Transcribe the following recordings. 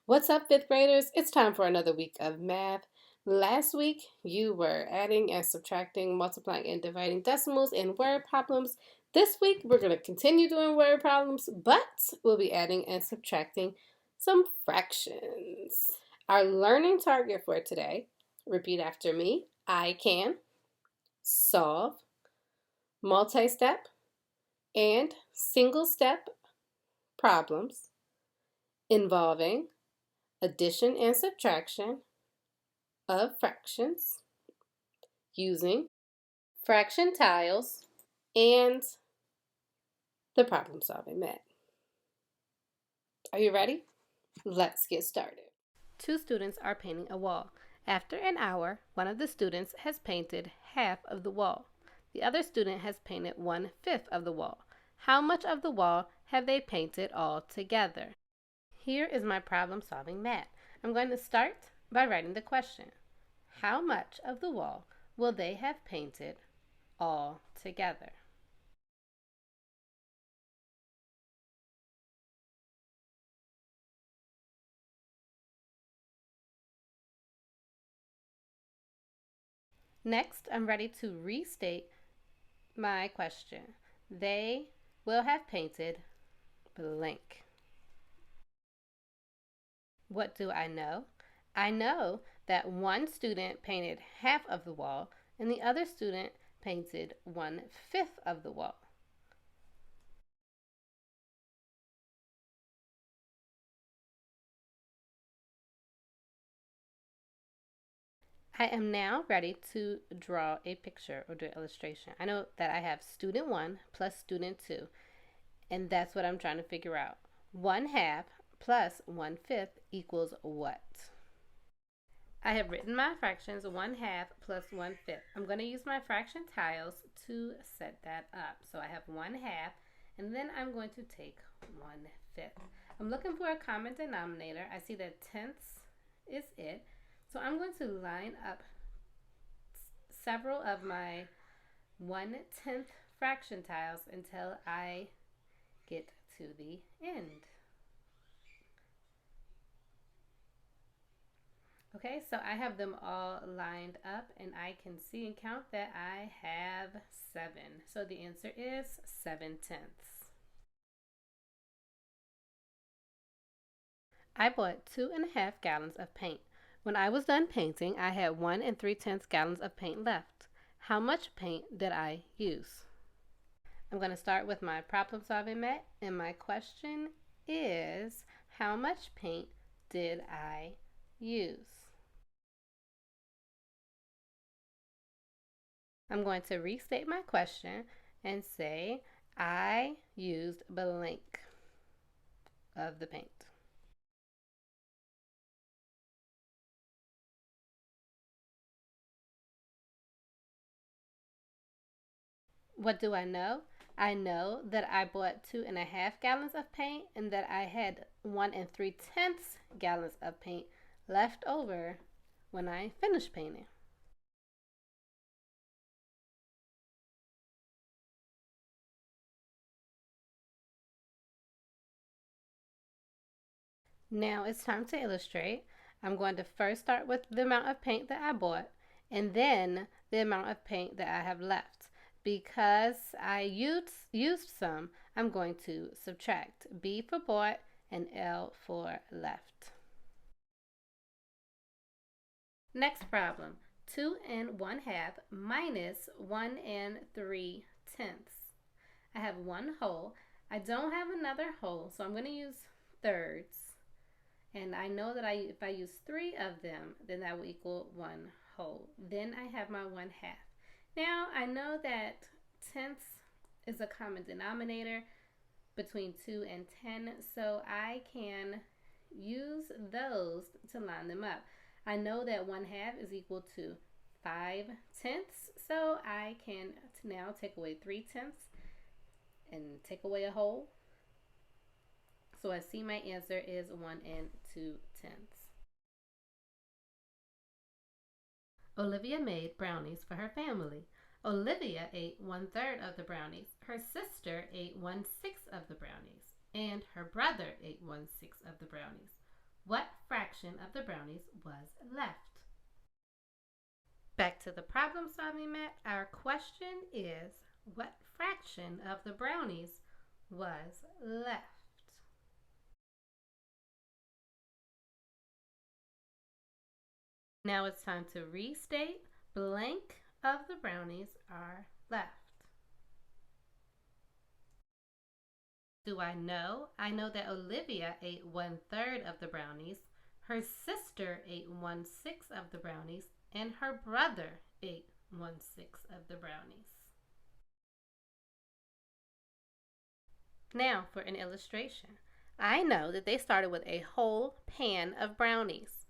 What's up, fifth graders? It's time for another week of math. Last week, you were adding and subtracting, multiplying and dividing decimals and word problems. This week, we're going to continue doing word problems, but we'll be adding and subtracting some fractions. Our learning target for today, repeat after me, I can solve multi-step and single-step problems involving addition and subtraction of fractions using fraction tiles and the problem solving mat. Are you ready? Let's get started. Two students are painting a wall. After an hour, one of the students has painted half of the wall. The other student has painted 1/5 of the wall. How much of the wall have they painted all together? Here is my problem solving mat. I'm going to start by writing the question. How much of the wall will they have painted all together? Next, I'm ready to restate my question. They will have painted blank. What do I know? I know that one student painted half of the wall and the other student painted 1/5 of the wall. I am now ready to draw a picture or do an illustration. I know that I have student 1 plus student 2, and that's what I'm trying to figure out. 1/2 plus 1/5 equals what? I have written my fractions 1/2 plus 1/5. I'm going to use my fraction tiles to set that up. So I have 1/2 and then I'm going to take 1/5. I'm looking for a common denominator. I see that tenths is it. So I'm going to line up several of my 1/10 fraction tiles until I get to the end. Okay, so I have them all lined up and I can see and count that I have 7. So the answer is 7/10. I bought 2.5 gallons of paint. When I was done painting, I had 1 3/10 gallons of paint left. How much paint did I use? I'm going to start with my problem solving mat, and my question is, how much paint did I use? I'm going to restate my question and say, I used blank of the paint. What do I know? I know that I bought 2.5 gallons of paint and that I had 1 3/10 gallons of paint left over when I finished painting. Now it's time to illustrate. I'm going to first start with the amount of paint that I bought and then the amount of paint that I have left. Because I used some, I'm going to subtract B for bought and L for left. Next problem, 2 1/2 minus 1 3/10. I have one whole. I don't have another whole, so I'm going to use thirds. And I know that if I use 3 of them, then that will equal 1 whole. Then I have my 1/2. Now I know that tenths is a common denominator between 2 and 10, so I can use those to line them up. I know that 1/2 is equal to 5/10, so I can now take away 3/10 and take away a whole. So I see my answer is 1 2/10. Olivia made brownies for her family. Olivia ate 1/3 of the brownies. Her sister ate 1/6 of the brownies. And her brother ate 1/6 of the brownies. What fraction of the brownies was left? Back to the problem solving map. Our question is, what fraction of the brownies was left? Now it's time to restate. Blank of the brownies are left. Do I know? I know that Olivia ate 1/3 of the brownies, her sister ate 1/6 of the brownies, and her brother ate 1/6 of the brownies. Now for an illustration. I know that they started with a whole pan of brownies.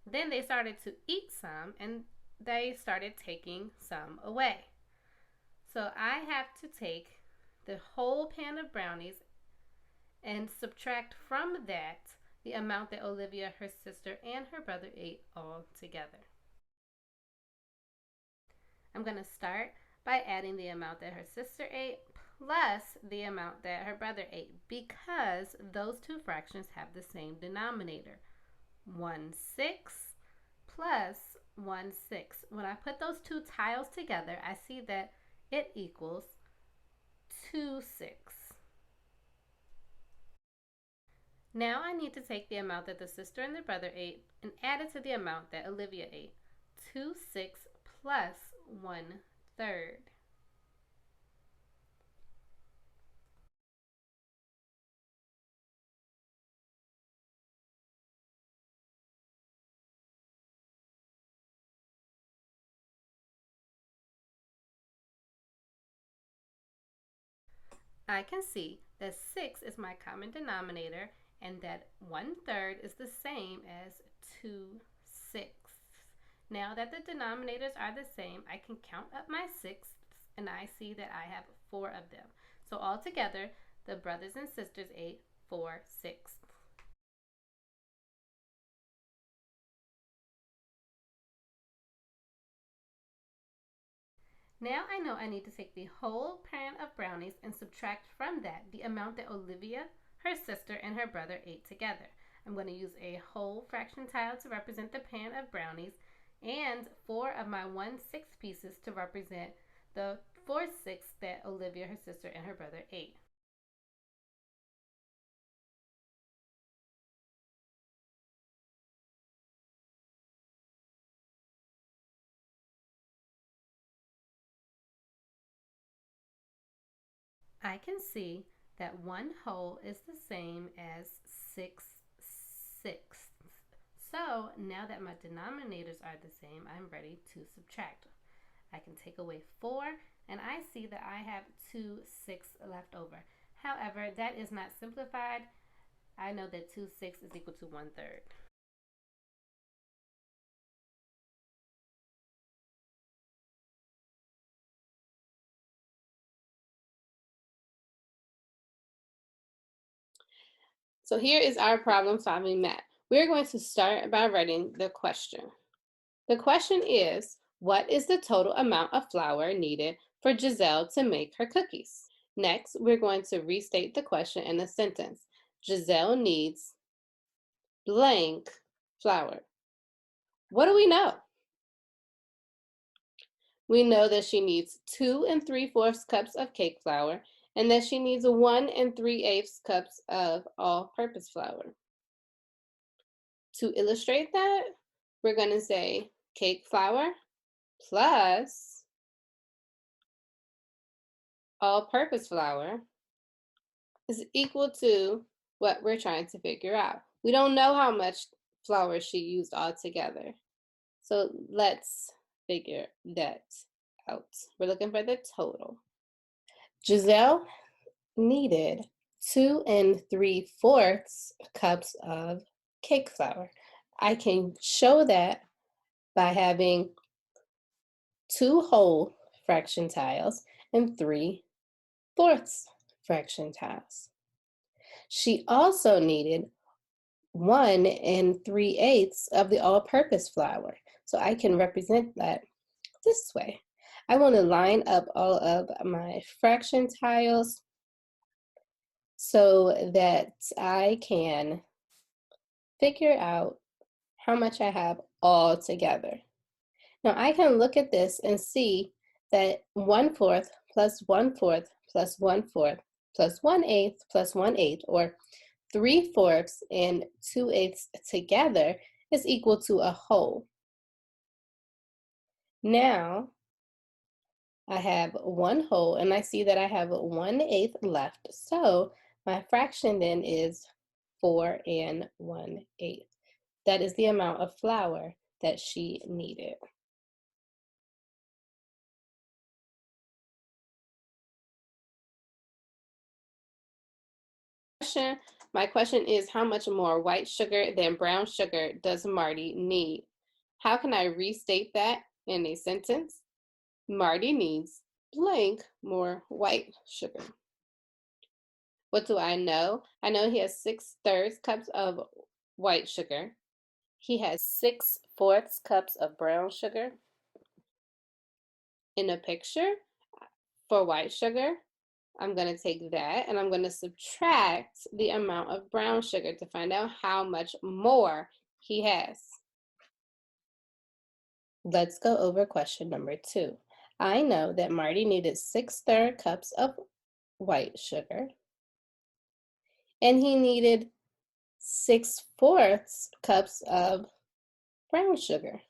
Then they started to eat some and they started taking some away. So I have to take the whole pan of brownies and subtract from that the amount that Olivia, her sister, and her brother ate all together. I'm going to start by adding the amount that her sister ate plus the amount that her brother ate because those two fractions have the same denominator. 1/6 plus 1/6. When I put those two tiles together, I see that it equals 2/6. Now I need to take the amount that the sister and the brother ate and add it to the amount that Olivia ate. 2/6 plus 1/3. I can see that 6 is my common denominator and that 1/3 is the same as 2/6. Now that the denominators are the same, I can count up my sixths and I see that I have 4 of them. So altogether, the brothers and sisters ate 4/6. Now I know I need to take the whole pan of brownies and subtract from that the amount that Olivia, her sister, and her brother ate together. I'm going to use a whole fraction tile to represent the pan of brownies and 4 of my 1/6 pieces to represent the 4/6 that Olivia, her sister, and her brother ate. I can see that 1 whole is the same as 6/6. So now that my denominators are the same, I'm ready to subtract. I can take away 4 and I see that I have 2/6 left over. However, that is not simplified. I know that 2/6 is equal to 1/3. So here is our problem solving map. We're going to start by writing the question. The question is, what is the total amount of flour needed for Giselle to make her cookies? Next, we're going to restate the question in a sentence. Giselle needs blank flour. What do we know? We know that she needs 2 3/4 cups of cake flour and that she needs 1 3/8 cups of all-purpose flour. To illustrate that, we're going to say cake flour plus all-purpose flour is equal to what we're trying to figure out. We don't know how much flour she used altogether. So let's figure that out. We're looking for the total. Giselle needed 2 3/4 cups of cake flour. I can show that by having 2 whole fraction tiles and 3/4 fraction tiles. She also needed 1 3/8 of the all-purpose flour. So I can represent that this way. I want to line up all of my fraction tiles so that I can figure out how much I have all together. Now I can look at this and see that 1/4 plus 1/4 plus 1/4 plus 1/8 plus 1/8, or 3/4 and 2/8 together, is equal to a whole. Now I have one whole and I see that I have 1/8 left. So my fraction then is 4 and 1/8. That is the amount of flour that she needed. My question is, how much more white sugar than brown sugar does Marty need? How can I restate that in a sentence? Marty needs blank more white sugar. What do I know? I know he has 6/3 cups of white sugar. He has 6/4 cups of brown sugar. In a picture for white sugar, I'm going to take that and I'm going to subtract the amount of brown sugar to find out how much more he has. Let's go over question number 2. I know that Marty needed 6/3 cups of white sugar and he needed 6/4 cups of brown sugar.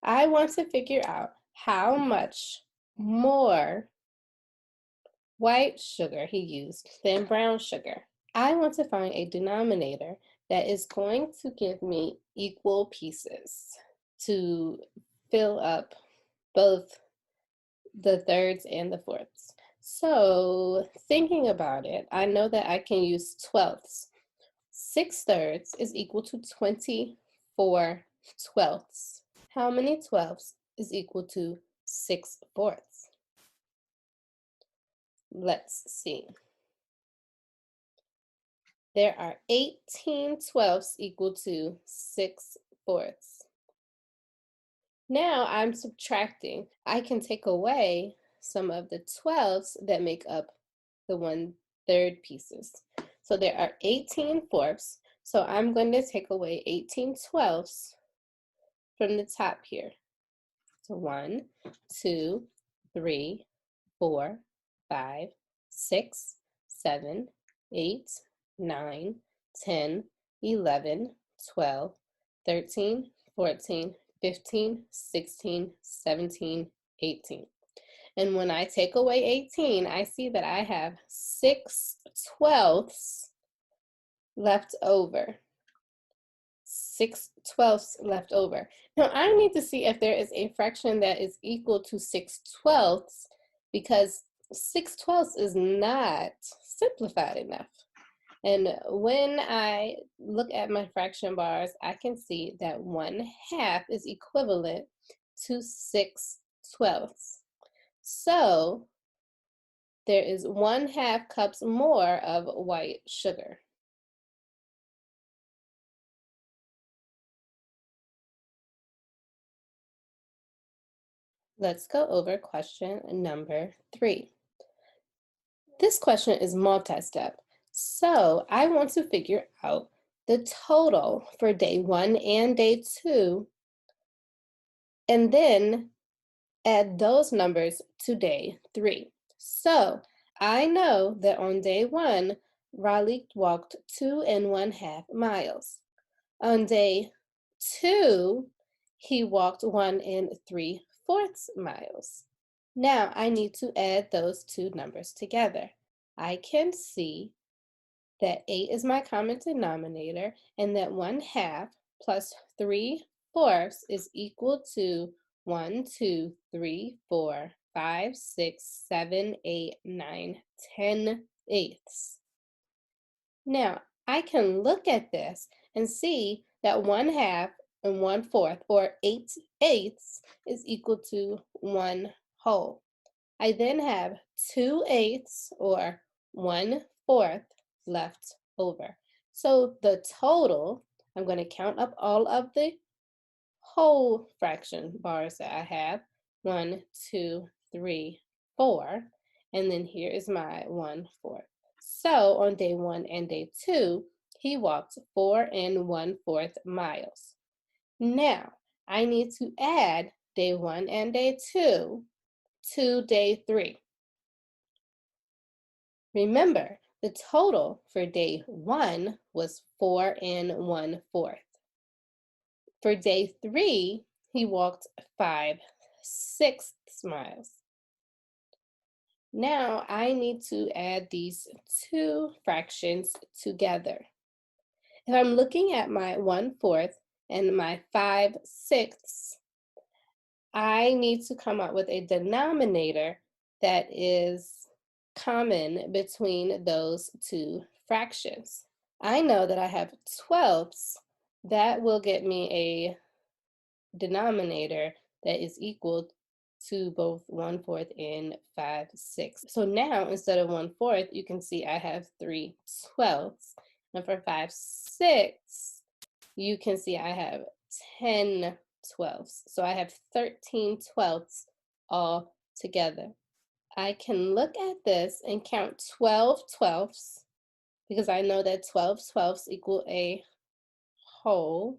I want to figure out how much more white sugar he used than brown sugar. I want to find a denominator that is going to give me equal pieces to fill up both the thirds and the fourths. So thinking about it, I know that I can use twelfths. 6/3 is equal to 24 twelfths. How many twelfths is equal to 6/4? Let's see. There are 18 twelfths equal to 6/4. Now I'm subtracting. I can take away some of the twelfths that make up the 1/3 pieces. So there are 18 fourths. So I'm going to take away 18 twelfths from the top here. So 1, 2, 3, 4, 5, 6, 7, 8, 9, 10, 11, 12, 13, 14, 15, 16, 17, 18. And when I take away 18, I see that I have 6/12 left over. 6/12 left over. Now I need to see if there is a fraction that is equal to 6/12, because 6/12 is not simplified enough. And when I look at my fraction bars, I can see that 1/2 is equivalent to 6/12. So there is 1/2 cups more of white sugar. Let's go over question number 3. This question is multi-step, so I want to figure out the total for day 1 and day 2, and then add those numbers to day 3. So I know that on day 1, Raleigh walked 2 1/2 miles. On day 2, he walked 1 3/4 miles. Now I need to add those two numbers together. I can see that 8 is my common denominator and that 1/2 plus 3/4 is equal to 1, 2, 3, 4, 5, 6, 7, 8, 9, 10 eighths. Now I can look at this and see that 1/2 and 1/4, or 8/8, is equal to 1 whole. I then have 2/8, or 1/4, left over. So the total, I'm going to count up all of the whole fraction bars that I have. 1, 2, 3, 4. And then here is my 1/4. So on day 1 and day 2, he walked 4 1/4 miles. Now, I need to add day 1 and day 2 to day 3. Remember, the total for day 1 was 4 1/4. For day 3, he walked 5/6 miles. Now I need to add these two fractions together. If I'm looking at my 1/4 and my 5/6, I need to come up with a denominator that is common between those two fractions. I know that I have 12ths. That will get me a denominator that is equal to both 1/4 and 5/6. So now instead of 1/4, you can see I have 3/12. And for 5/6, you can see I have 10/12. So I have 13/12 all together. I can look at this and count 12/12 because I know that 12/12 equal a whole.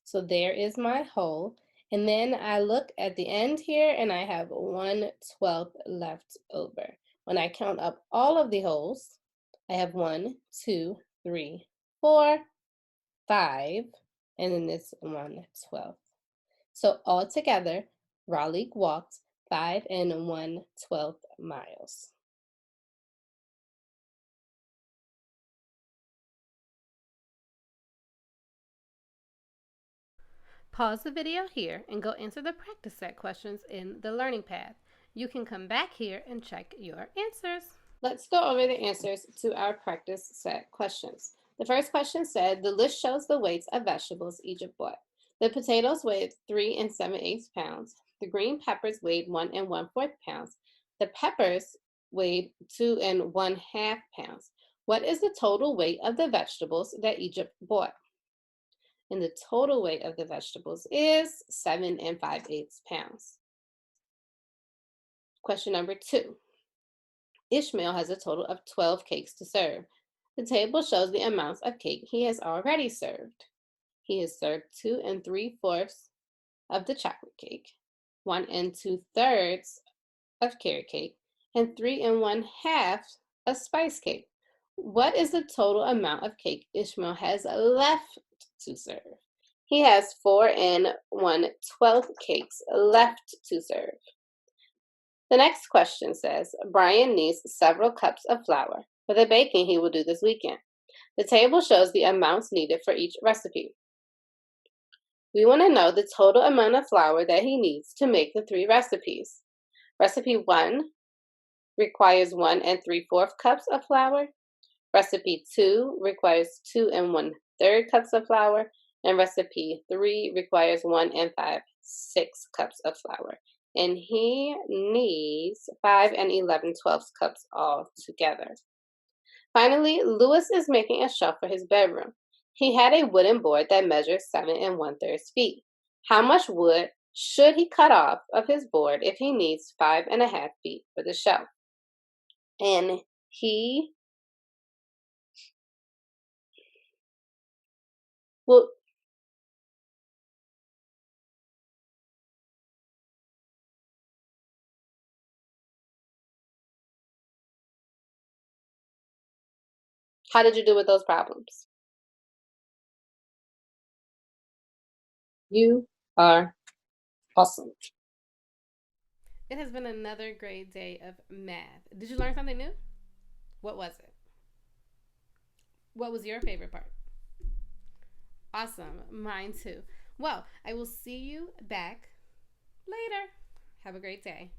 So there is my whole. And then I look at the end here and I have 1/12 left over. When I count up all of the wholes, I have 1, 2, 3, 4, 5, and then this 1/12. So altogether, Raleigh walked 5 1/12 miles. Pause the video here and go answer the practice set questions in the learning path. You can come back here and check your answers. Let's go over the answers to our practice set questions. The first question said, the list shows the weights of vegetables Egypt bought. The potatoes weighed 3 7/8 pounds. The green peppers weighed 1 1/4 pounds. The peppers weighed 2 1/2 pounds. What is the total weight of the vegetables that Egypt bought? And the total weight of the vegetables is 7 5/8 pounds. Question number 2. Ishmael has a total of 12 cakes to serve. The table shows the amounts of cake he has already served. He has served 2 3/4 of the chocolate cake, 1 2/3 of carrot cake, and 3 1/2 of spice cake. What is the total amount of cake Ishmael has left to serve? He has 4 1/12 cakes left to serve. The next question says, Brian needs several cups of flour for the baking he will do this weekend. The table shows the amounts needed for each recipe. We want to know the total amount of flour that he needs to make the 3 recipes. Recipe 1 requires 1 3/4 cups of flour. Recipe 2 requires 2 1/3 cups of flour. And recipe 3 requires 1 5/6 cups of flour. And he needs 5 11/12 cups all together. Finally, Lewis is making a shelf for his bedroom. He had a wooden board that measures 7 1/3 feet. How much wood should he cut off of his board if he needs 5 1/2 feet for the shelf? And he will. How did you do with those problems? You are awesome. It has been another great day of math. Did you learn something new? What was it? What was your favorite part? Awesome. Mine too. Well, I will see you back later. Have a great day.